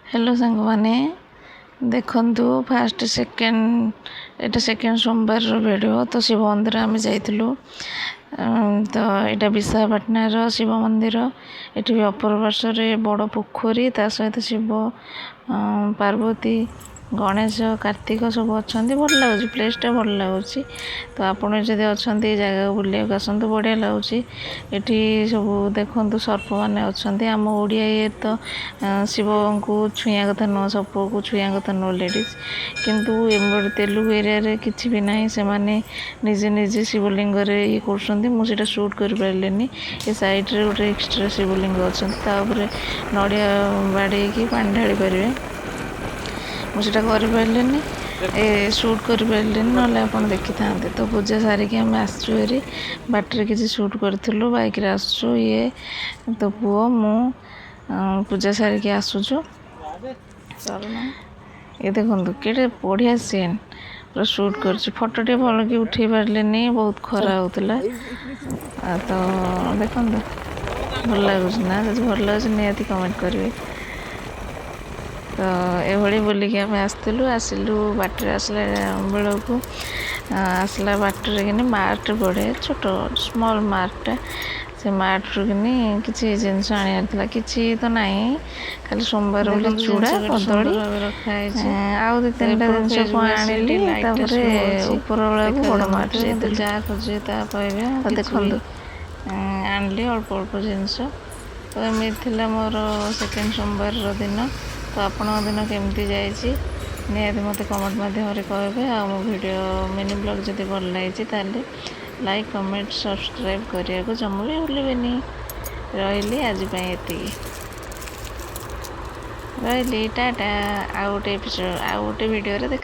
Hello सांग माने देखंतु फास्ट सेकेंड एटा सेकेंड सोमवार वीडियो तो शिव मंदिर आम जाइलु तो यहाँ विशाखापाटनार शिव मंदिर ये भी अपर पार्श्व बड़ पोखरी ता सहित शिव पार्वती गणेश कार्तिक सब अच्छा भल लगुच प्लेसटा भल लगुच तो आपड़ जदि अच्छा जगह बुलाक आसतु बढ़िया लगुच ये सब देखु सर्प मैंने अच्छा आम ओडिया ये तो शिव को छुआ कथा नुह सर्प को छुआ कथा नुह लेडीज किंतु तेलुगु एरिया किसी भी ना से माने निजे निजे शिवलिंग ये कर सुट कर पारे ये साइड्रे गोटे एक्सट्रा शिवलिंग अच्छा नड़िया बाड़े पानी ढाली पारे मुझे करें सुट कर पारे ना आप देखी था तो पूजा सारिकी आम आसरी बाटर किसी सुट करूँ बैक आसु ये तो पुओ मु पूजा सारिकी आसुचु ये देखो कि बढ़िया सीन पूरा सुट कर फटोटे भल कि उठे पारे बहुत खरा होता तो देखो भल लगुच ना भल लगुच निहाती कमेंट करेंगे तो ये बोलिक आम आसलु आसलु बाटर आसला बेल को आसला बाटर कि मार्ट पड़े छोट स्मॉल मार्टा से मार्ट रू कि किसी जिनस आना कि तो ना खाली सोमवार बोले चूड़ा कदली आउ दु तीन जिन आनी ऊपर बेला बड़ मार्ट जहाँ खोजे पाइबे देखो आनली अल्प अल्प जिनस तो एमती मोर सेकेंड सोमवार दिन तो आपण दिन केमती जाइए निहाती मत कमेंट माध्यम कहे आ मो वीडियो मिनी ब्लॉग जब भल लगी ताले लाइक कमेंट सब्सक्राइब करने को जमा भी भूलें रही आज रही टाटा आउ गोटे एपिसोड आउ गोटे वीडियो देख।